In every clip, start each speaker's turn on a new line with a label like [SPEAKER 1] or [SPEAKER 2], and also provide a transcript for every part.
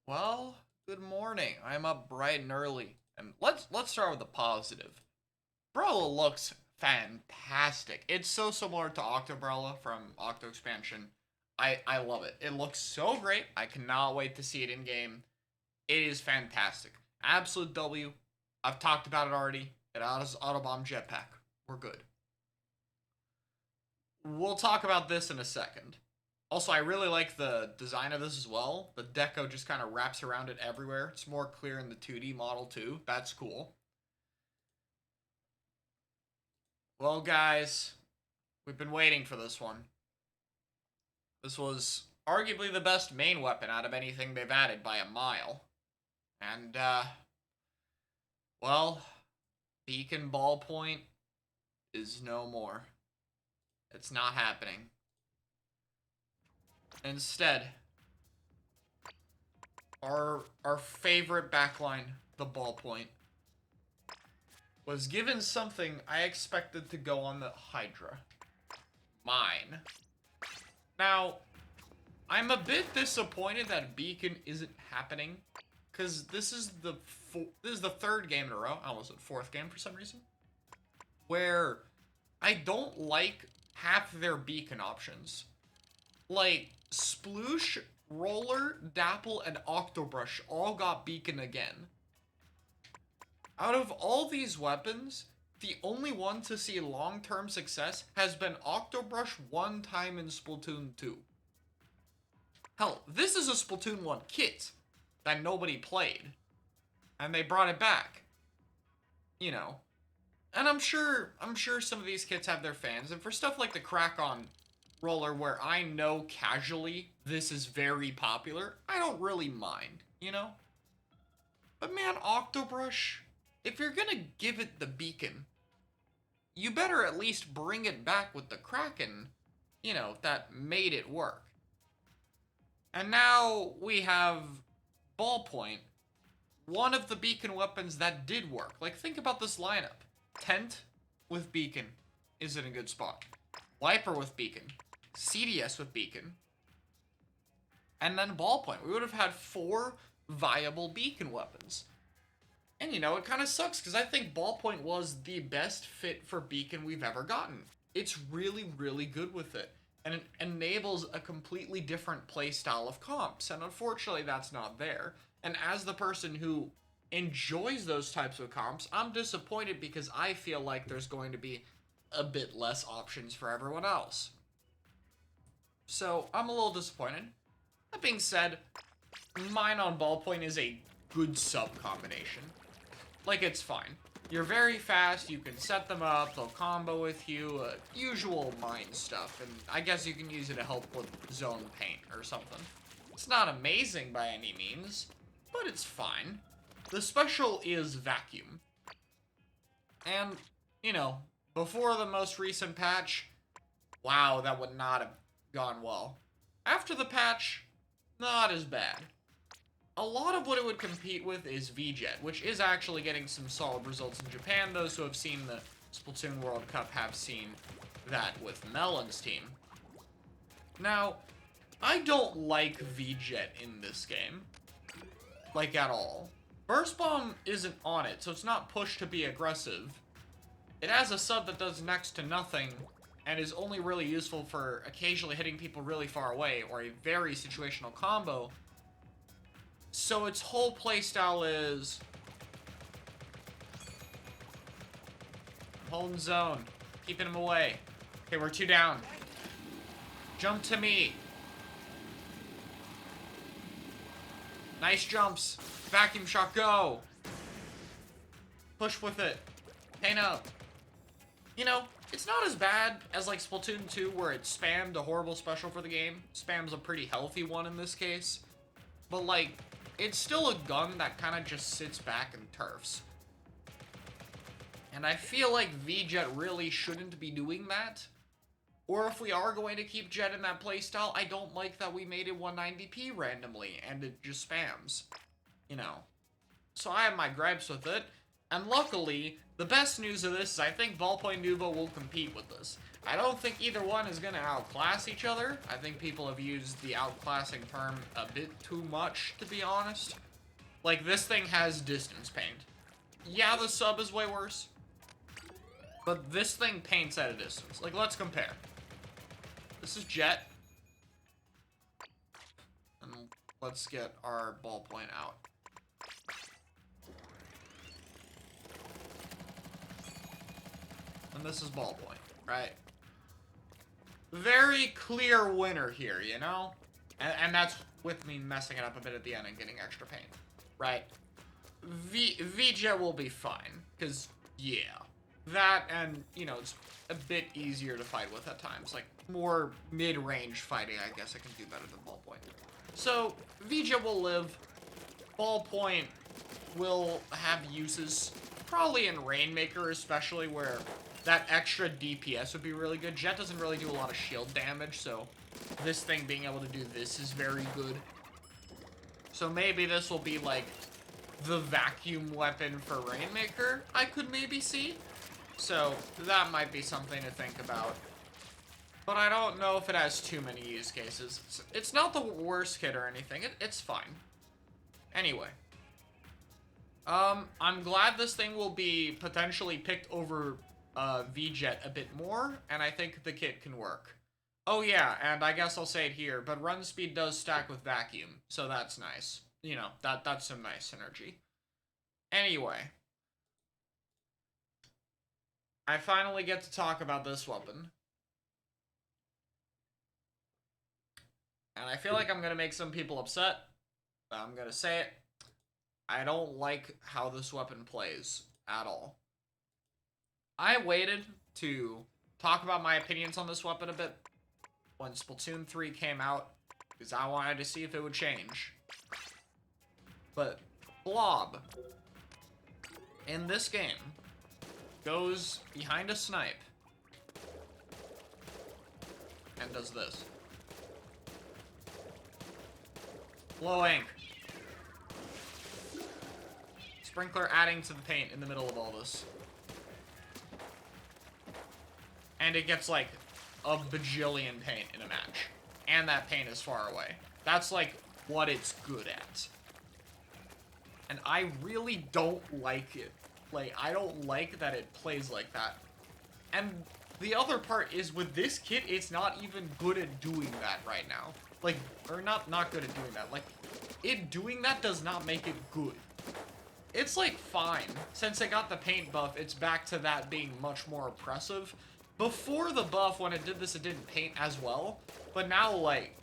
[SPEAKER 1] Well, good morning. I'm up bright and early. And let's start with the positive. Brella looks fantastic. It's so similar to Octobrella from Octo Expansion. I love it. It looks so great. I cannot wait to see it in game. It is fantastic. Absolute W. I've talked about it already. It Autobomb Jetpack. We're good. We'll talk about this in a second. Also, I really like the design of this as well. The deco just kind of wraps around it everywhere. It's more clear in the 2D model too. That's cool. Well, guys, we've been waiting for this one. This was arguably the best main weapon out of anything they've added by a mile. And, well, Beacon Ballpoint is no more. It's not happening. Instead, our favorite backline, the Ballpoint, was given something I expected to go on the Hydra. Mine. Now, I'm a bit disappointed that Beacon isn't happening, because this is the third game in a row, I almost said fourth game for some reason, where I don't like half their Beacon options. Like, Sploosh, Roller, Dapple, and Octobrush all got Beacon again. Out of all these weapons, the only one to see long-term success has been Octobrush one time in Splatoon 2. Hell, this is a Splatoon 1 kit that nobody played. And they brought it back. You know. And I'm sure some of these kits have their fans. And for stuff like the Crack-On Roller, where I know casually this is very popular, I don't really mind, you know? But man, Octobrush, if you're gonna give it the Beacon, you better at least bring it back with the Kraken, you know, that made it work. And now we have Ballpoint, one of the Beacon weapons that did work. Like, think about this lineup. Tent with Beacon is in a good spot. Wiper with Beacon. CDS with Beacon. And then Ballpoint. We would have had 4 viable Beacon weapons. And, you know, it kind of sucks, because I think Ballpoint was the best fit for Beacon we've ever gotten. It's really, really good with it. And it enables a completely different playstyle of comps. And unfortunately, that's not there. And as the person who enjoys those types of comps, I'm disappointed because I feel like there's going to be a bit less options for everyone else. So, I'm a little disappointed. That being said, mine on Ballpoint is a good sub combination. Like, it's fine. You're very fast, you can set them up, they'll combo with you, usual mine stuff, and I guess you can use it to help with zone paint or something. It's not amazing by any means, but it's fine. The special is Vacuum. And, you know, before the most recent patch, wow, that would not have gone well. After the patch, not as bad. A lot of what it would compete with is VJet, which is actually getting some solid results in Japan. Those who have seen the Splatoon World Cup have seen that with Melon's team. Now, I don't like VJet in this game. Like, at all. Burst Bomb isn't on it, so it's not pushed to be aggressive. It has a sub that does next to nothing, and is only really useful for occasionally hitting people really far away, or a very situational combo. So its whole playstyle is holding zone, keeping him away. Okay, we're 2 down. Jump to me. Nice jumps. Vacuum shot, go. Push with it. Paint up. You know, it's not as bad as like Splatoon 2 where it spammed a horrible special for the game. Spam's a pretty healthy one in this case. But like, it's still a gun that kind of just sits back and turfs. And I feel like VJet really shouldn't be doing that. Or if we are going to keep Jet in that playstyle, I don't like that we made it 190p randomly and it just spams. You know. So I have my gripes with it. And luckily, the best news of this is I think Ballpoint Nuvo will compete with this. I don't think either one is going to outclass each other. I think people have used the outclassing term a bit too much, to be honest. Like, this thing has distance paint. Yeah, the sub is way worse. But this thing paints at a distance. Like, let's compare. This is Jet. And let's get our ballpoint out. And this is ballpoint, right? Very clear winner here, you know? And that's with me messing it up a bit at the end and getting extra paint, right? VJ will be fine, because, yeah. That, and, you know, it's a bit easier to fight with at times. Like, more mid-range fighting, I guess I can do better than ballpoint. So, VJ will live. Ballpoint will have uses, probably in Rainmaker especially, where that extra DPS would be really good. Jet doesn't really do a lot of shield damage, so this thing being able to do this is very good. So maybe this will be, like, the vacuum weapon for Rainmaker, I could maybe see. So that might be something to think about. But I don't know if it has too many use cases. It's not the worst kit or anything. It's fine. Anyway. I'm glad this thing will be potentially picked over V-Jet a bit more, and I think the kit can work. Oh yeah, and I guess I'll say it here, but run speed does stack with vacuum, so that's nice. You know, that's some nice synergy. Anyway. I finally get to talk about this weapon. And I feel like I'm gonna make some people upset, but I'm gonna say it. I don't like how this weapon plays at all. I waited to talk about my opinions on this weapon a bit when Splatoon 3 came out, because I wanted to see if it would change. But Blob, in this game, goes behind a snipe and does this. Low ink. Sprinkler adding to the paint in the middle of all this. And it gets like a bajillion paint in a match. And that paint is far away. That's like what it's good at. And I really don't like it. Like, I don't like that it plays like that. And the other part is with this kit, it's not even good at doing that right now. Like, or not good at doing that. Like, it doing that does not make it good. It's like fine. Since it got the paint buff, it's back to that being much more oppressive. Before the buff, when it did this, it didn't paint as well. But now, like,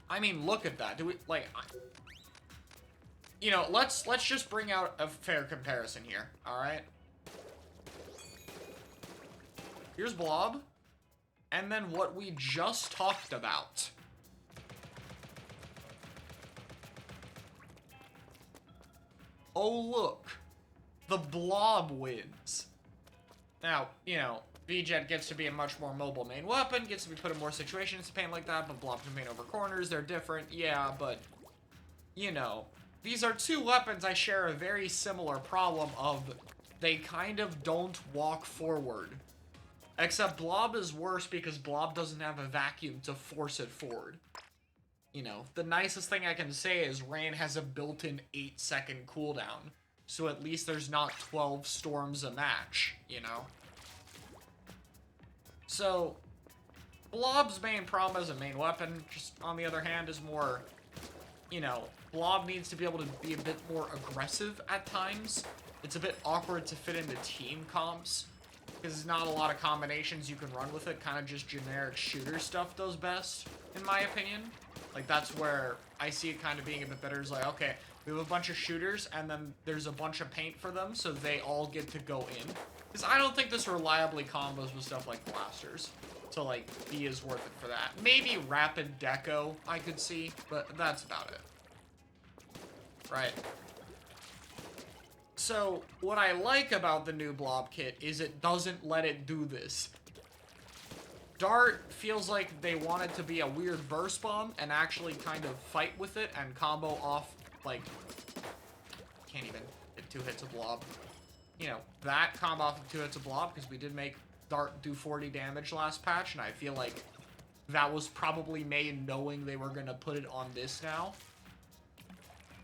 [SPEAKER 1] I mean, look at that. Do we, like, you know, let's just bring out a fair comparison here, alright? Here's Blob, and then what we just talked about. Oh, look. The Blob wins. Now, you know, V-Jet gets to be a much more mobile main weapon, gets to be put in more situations to paint like that, but Blob can paint over corners, they're different, yeah, but, you know, these are two weapons I share a very similar problem of they kind of don't walk forward. Except Blob is worse because Blob doesn't have a vacuum to force it forward. You know, the nicest thing I can say is Rain has a built-in 8-second cooldown. So at least there's not 12 storms a match, you know? So, Blob's main problem as a main weapon, just on the other hand, is more, you know, Blob needs to be able to be a bit more aggressive at times. It's a bit awkward to fit into team comps, because there's not a lot of combinations you can run with it. Kind of just generic shooter stuff does best, in my opinion. Like, that's where I see it kind of being a bit better. Is like, okay, we have a bunch of shooters, and then there's a bunch of paint for them, so they all get to go in. Because I don't think this reliably combos with stuff like blasters to, like, be as worth it for that. Maybe Rapid Deco I could see, but that's about it. Right. So, what I like about the new Blob kit is it doesn't let it do this. Dart feels like they want it to be a weird burst bomb and actually kind of fight with it and combo off, like, can't even get 2 hits of blob. You know, that combo off of 2 hits of blob, because we did make Dart do 40 damage last patch, and I feel like that was probably made knowing they were going to put it on this now.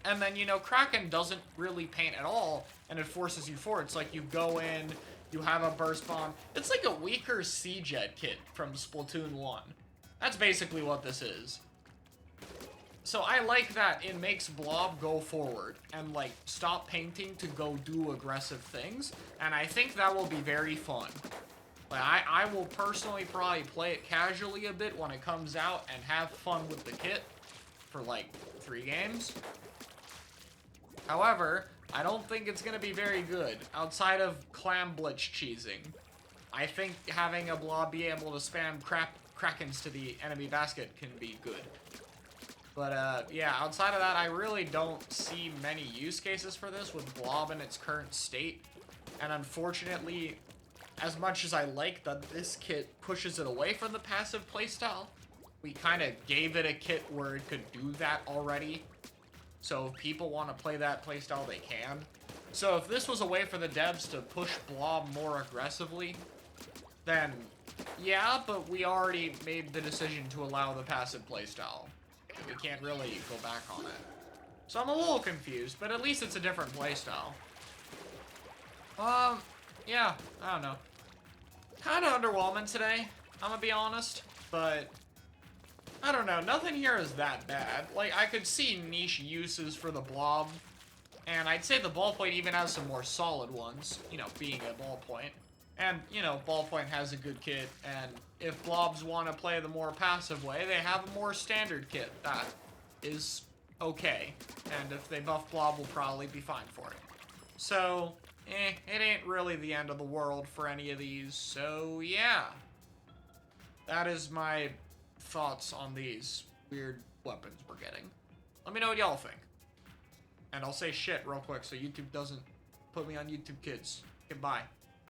[SPEAKER 1] And then, you know, Kraken doesn't really paint at all, and it forces you forward. It's like you go in, you have a burst bomb. It's like a weaker C-Jet kit from Splatoon 1. That's basically what this is. So I like that it makes Blob go forward and, like, stop painting to go do aggressive things. And I think that will be very fun. Like, I will personally probably play it casually a bit when it comes out and have fun with the kit for, like, 3 games. However, I don't think it's going to be very good outside of clam blitz cheesing. I think having a Blob be able to spam Krakens to the enemy basket can be good. But, yeah, outside of that, I really don't see many use cases for this with Blob in its current state. And unfortunately, as much as I like that this kit pushes it away from the passive playstyle, we kind of gave it a kit where it could do that already. So if people want to play that playstyle, they can. So if this was a way for the devs to push Blob more aggressively, then yeah, but we already made the decision to allow the passive playstyle. We can't really go back on it. So I'm a little confused, but at least it's a different playstyle. Yeah, I don't know. Kind of underwhelming today, I'm gonna be honest, but I don't know, nothing here is that bad. Like, I could see niche uses for the Blob, and I'd say the ballpoint even has some more solid ones, you know, being a ballpoint. And, you know, ballpoint has a good kit, and if Blobs want to play the more passive way, they have a more standard kit that is okay. And if they buff Blob, we'll probably be fine for it. So, it ain't really the end of the world for any of these, so yeah. That is my thoughts on these weird weapons we're getting. Let me know what y'all think. And I'll say shit real quick so YouTube doesn't put me on YouTube Kids. Goodbye.